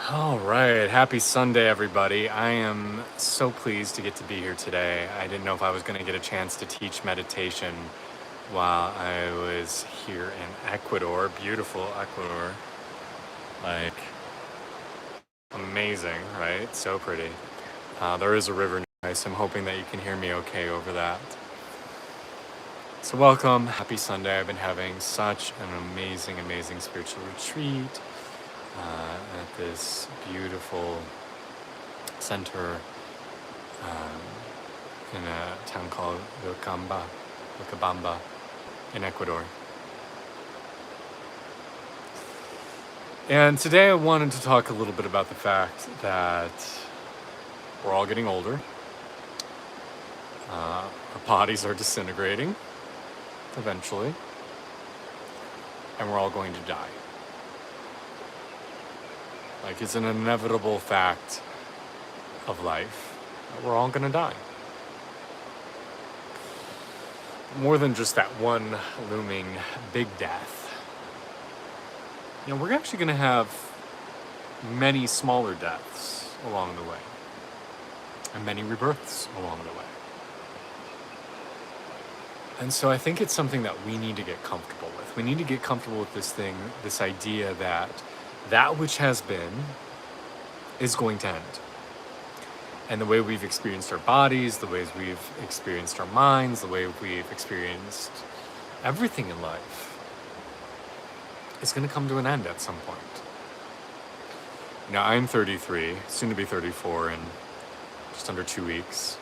All right, happy Sunday, everybody. I am so pleased to get to be here today. I didn't know if I was going to get a chance to teach meditation while I was here in Ecuador, beautiful Ecuador. Like, amazing, right? So pretty. There is a river nearby, so I'm hoping that you can hear me okay over that. So, welcome. Happy Sunday. I've been having such an amazing spiritual retreat at this beautiful center in a town called Vilcabamba in Ecuador. And today I wanted to talk a little bit about the fact that we're all getting older. Our bodies are disintegrating eventually, and we're all going to die. Like, it's an inevitable fact of life that we're all going to die. More than just that one looming big death. You know, we're actually going to have many smaller deaths along the way, and many rebirths along the way. And so I think it's something that we need to get comfortable with. We need to get comfortable with this idea that that which has been is going to end. And the way we've experienced our bodies, the ways we've experienced our minds, the way we've experienced everything in life is going to come to an end at some point. Now, I'm 33, soon to be 34 in just under 2 weeks.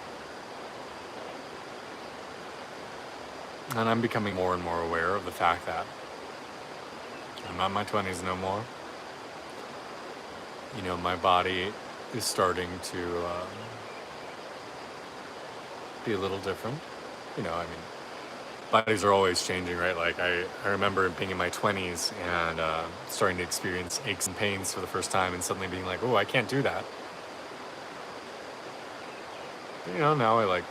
And I'm becoming more and more aware of the fact that I'm not in my 20s no more. You know, my body is starting to be a little different. You know, I mean, bodies are always changing, right? Like, I remember being in my 20s and starting to experience aches and pains for the first time and suddenly being like, oh, I can't do that. But, you know, now I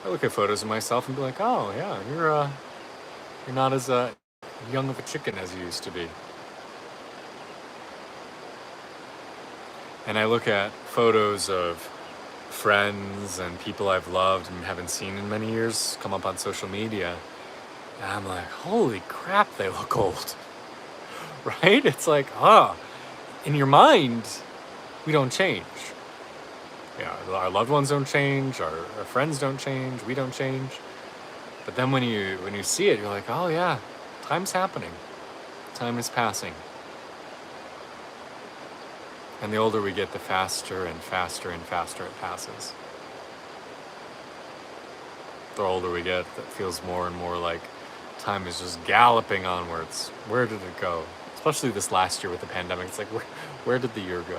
look at photos of myself and be like, oh, yeah, you're not as young of a chicken as you used to be. And I look at photos of friends and people I've loved and haven't seen in many years come up on social media, and I'm like, holy crap, they look old. Right? It's like, in your mind, we don't change. Yeah, our loved ones don't change, our friends don't change, we don't change. But then when you see it, you're like, oh yeah, time's happening. Time is passing. And the older we get, the faster and faster and faster it passes. The older we get, it feels more and more like time is just galloping onwards. Where did it go? Especially this last year with the pandemic. It's like, where did the year go?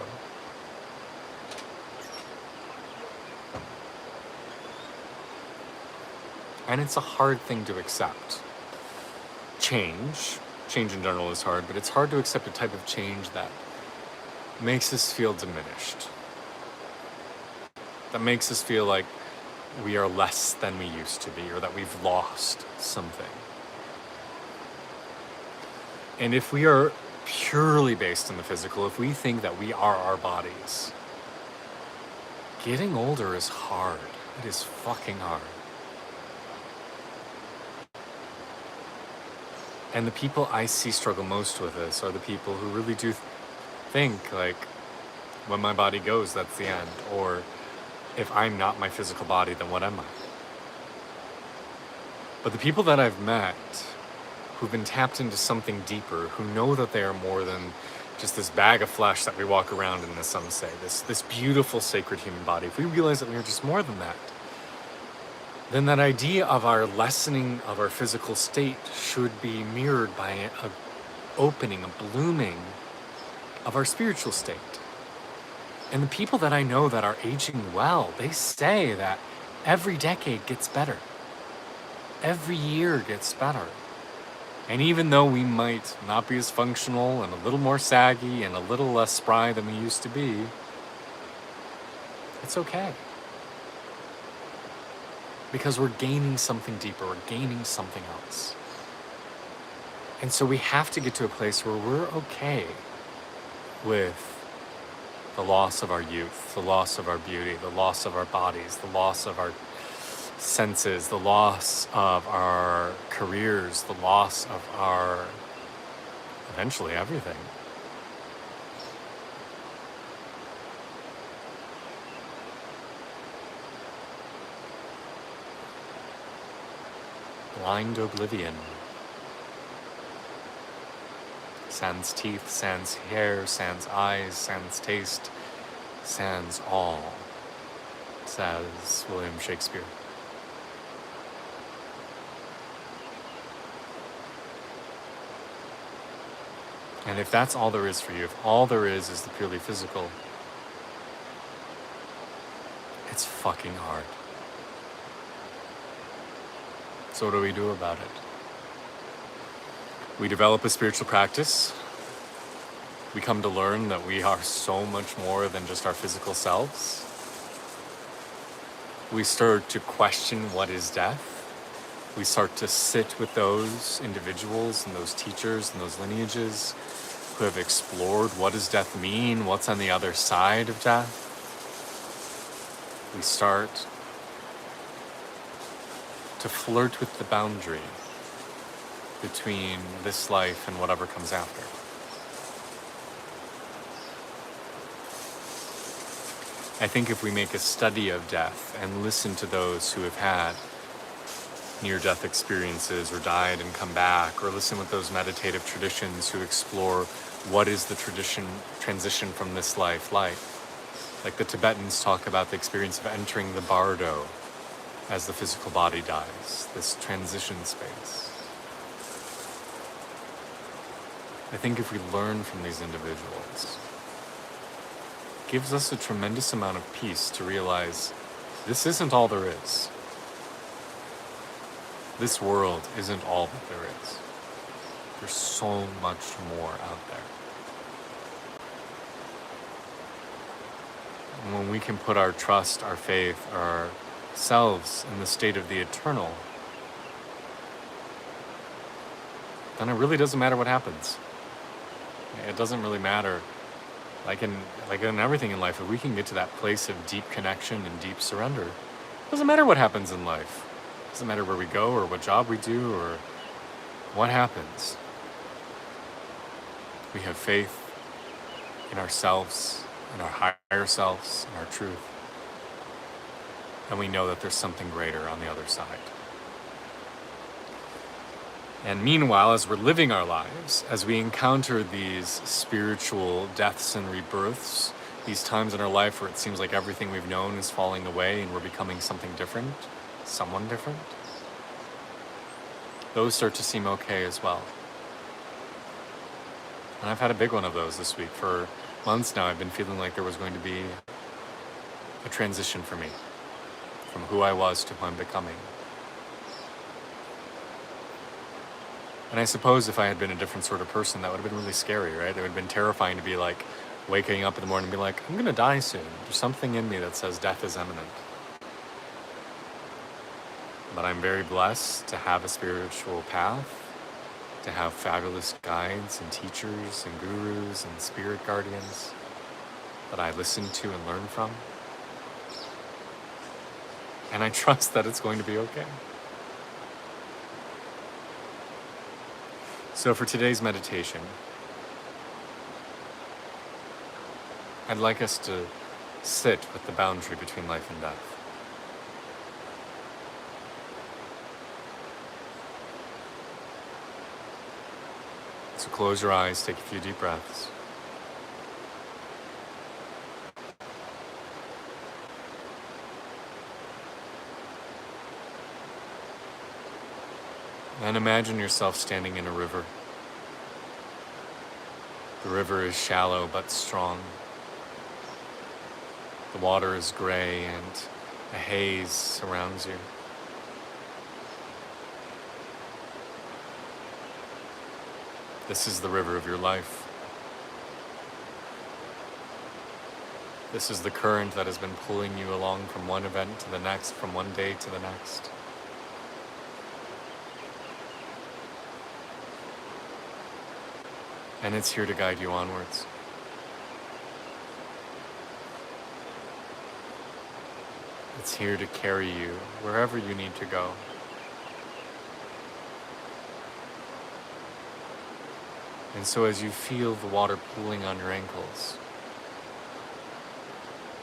And it's a hard thing to accept. Change in general is hard, but it's hard to accept a type of change that makes us feel diminished. That makes us feel like we are less than we used to be, or that we've lost something. And if we are purely based in the physical, if we think that we are our bodies, getting older is hard. It is fucking hard. And the people I see struggle most with this are the people who really do think, like, when my body goes, that's the end. Or if I'm not my physical body, then what am I? But the people that I've met who've been tapped into something deeper, who know that they are more than just this bag of flesh that we walk around in, as some say, this beautiful sacred human body, if we realize that we are just more than that, then that idea of our lessening of our physical state should be mirrored by a opening, a blooming of our spiritual state. And the people that I know that are aging well, they say that every decade gets better. Every year gets better. And even though we might not be as functional and a little more saggy and a little less spry than we used to be, it's okay. Because we're gaining something deeper, we're gaining something else. And so we have to get to a place where we're okay with The loss of our youth, the loss of our beauty, the loss of our bodies, the loss of our senses, the loss of our careers, the loss of our, eventually, everything. Blind oblivion. Sans teeth, sans hair, sans eyes, sans taste, sans all, says William Shakespeare. And if that's all there is for you, if all there is the purely physical, it's fucking hard. So what do we do about it? We develop a spiritual practice. We come to learn that we are so much more than just our physical selves. We start to question what is death. We start to sit with those individuals and those teachers and those lineages who have explored what does death mean, what's on the other side of death. We start to flirt with the boundary between this life and whatever comes after. I think if we make a study of death and listen to those who have had near-death experiences or died and come back, or listen with those meditative traditions who explore what is the transition from this life like. Like the Tibetans talk about the experience of entering the bardo as the physical body dies, this transition space. I think if we learn from these individuals, it gives us a tremendous amount of peace to realize this isn't all there is. This world isn't all that there is. There's so much more out there. And when we can put our trust, our faith, ourselves in the state of the eternal, then it really doesn't matter what happens. It doesn't really matter. Like in everything in life, if we can get to that place of deep connection and deep surrender, it doesn't matter what happens in life. It doesn't matter where we go or what job we do or what happens. We have faith in ourselves, in our higher selves, in our truth. And we know that there's something greater on the other side. And meanwhile, as we're living our lives, as we encounter these spiritual deaths and rebirths, these times in our life where it seems like everything we've known is falling away and we're becoming something different, someone different, those start to seem okay as well. And I've had a big one of those this week. For months now, I've been feeling like there was going to be a transition for me from who I was to who I'm becoming. And I suppose if I had been a different sort of person, that would have been really scary, right? It would have been terrifying to be like waking up in the morning and be like, I'm going to die soon. There's something in me that says death is imminent. But I'm very blessed to have a spiritual path, to have fabulous guides and teachers and gurus and spirit guardians that I listen to and learn from. And I trust that it's going to be okay. So for today's meditation, I'd like us to sit with the boundary between life and death. So close your eyes, take a few deep breaths. And imagine yourself standing in a river. The river is shallow but strong. The water is gray and a haze surrounds you. This is the river of your life. This is the current that has been pulling you along from one event to the next, from one day to the next. And it's here to guide you onwards. It's here to carry you wherever you need to go. And so as you feel the water pooling on your ankles,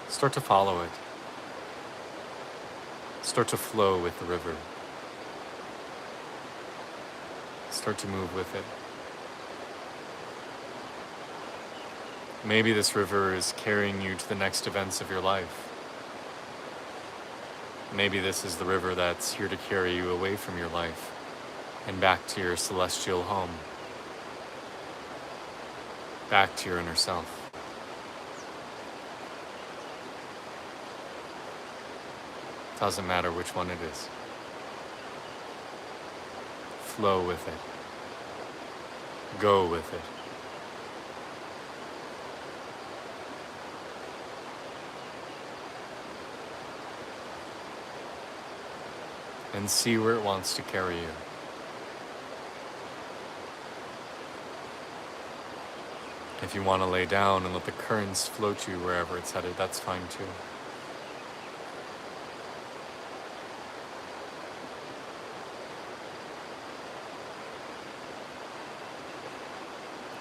start to follow it. Start to flow with the river. Start to move with it. Maybe this river is carrying you to the next events of your life. Maybe this is the river that's here to carry you away from your life and back to your celestial home, back to your inner self. Doesn't matter which one it is. Flow with it. Go with it. And see where it wants to carry you. If you want to lay down and let the currents float you wherever it's headed, that's fine too.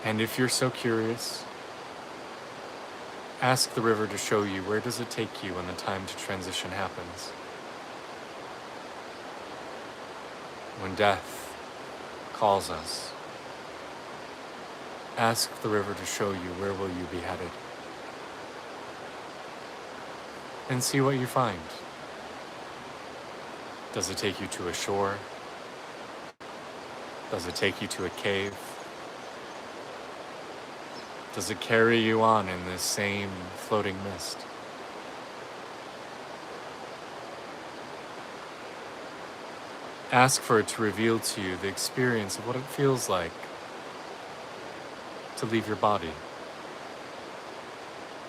And if you're so curious, ask the river to show you, where does it take you when the time to transition happens? When death calls us, ask the river to show you, where will you be headed? And see what you find. Does it take you to a shore? Does it take you to a cave? Does it carry you on in this same floating mist? Ask for it to reveal to you the experience of what it feels like to leave your body,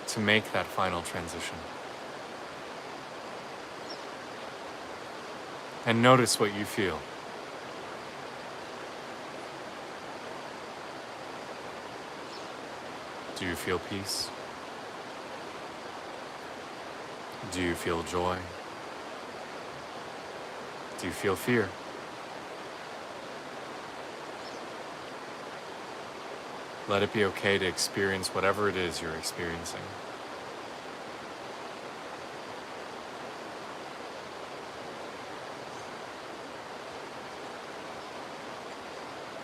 to make that final transition. And notice what you feel. Do you feel peace? Do you feel joy? Do you feel fear? Let it be okay to experience whatever it is you're experiencing.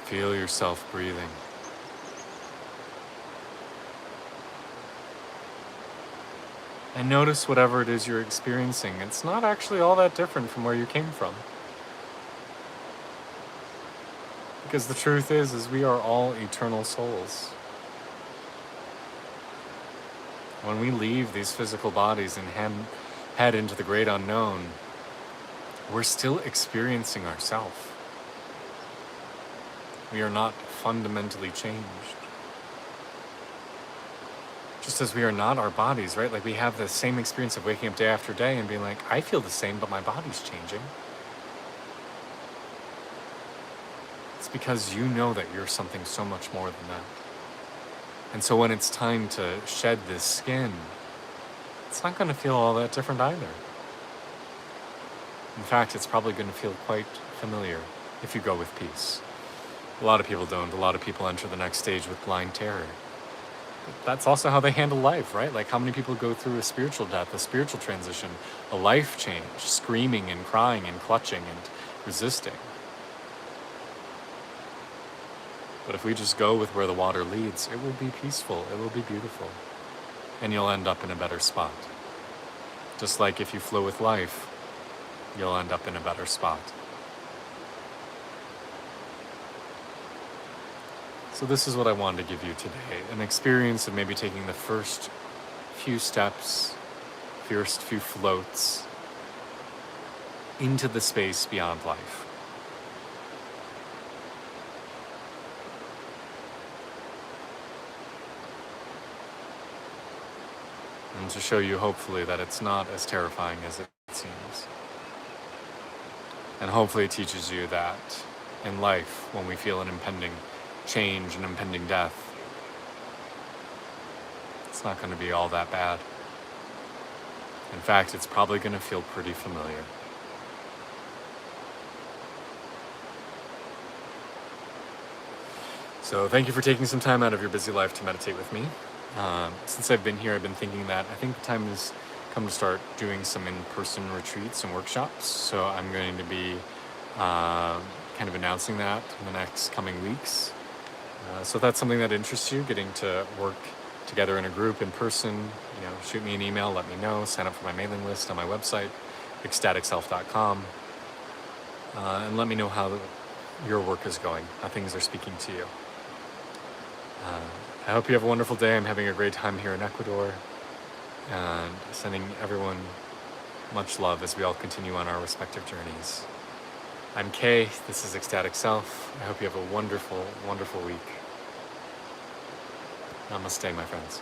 Feel yourself breathing. And notice whatever it is you're experiencing. It's not actually all that different from where you came from. Because the truth is we are all eternal souls. When we leave these physical bodies and head into the great unknown, we're still experiencing ourselves. We are not fundamentally changed. Just as we are not our bodies, right? Like we have the same experience of waking up day after day and being like, I feel the same, but my body's changing. It's because you know that you're something so much more than that. And so when it's time to shed this skin, it's not going to feel all that different either. In fact, it's probably going to feel quite familiar if you go with peace. A lot of people don't. A lot of people enter the next stage with blind terror. That's also how they handle life, right? Like how many people go through a spiritual death, a spiritual transition, a life change, screaming and crying and clutching and resisting. But if we just go with where the water leads, it will be peaceful, it will be beautiful, and you'll end up in a better spot. Just like if you flow with life, you'll end up in a better spot. So this is what I wanted to give you today, an experience of maybe taking the first few steps, first few floats into the space beyond life. And to show you, hopefully, that it's not as terrifying as it seems. And hopefully it teaches you that in life, when we feel an impending change, an impending death, it's not going to be all that bad. In fact, it's probably going to feel pretty familiar. So thank you for taking some time out of your busy life to meditate with me. Since I've been here, I've been thinking that I think the time has come to start doing some in-person retreats and workshops. So I'm going to be kind of announcing that in the next coming weeks. So if that's something that interests you, getting to work together in a group in person, shoot me an email, let me know, sign up for my mailing list on my website, ecstaticself.com, and let me know how your work is going, how things are speaking to you. I hope you have a wonderful day. I'm having a great time here in Ecuador, and sending everyone much love as we all continue on our respective journeys. I'm Kay, this is Ecstatic Self. I hope you have a wonderful, wonderful week. Namaste, my friends.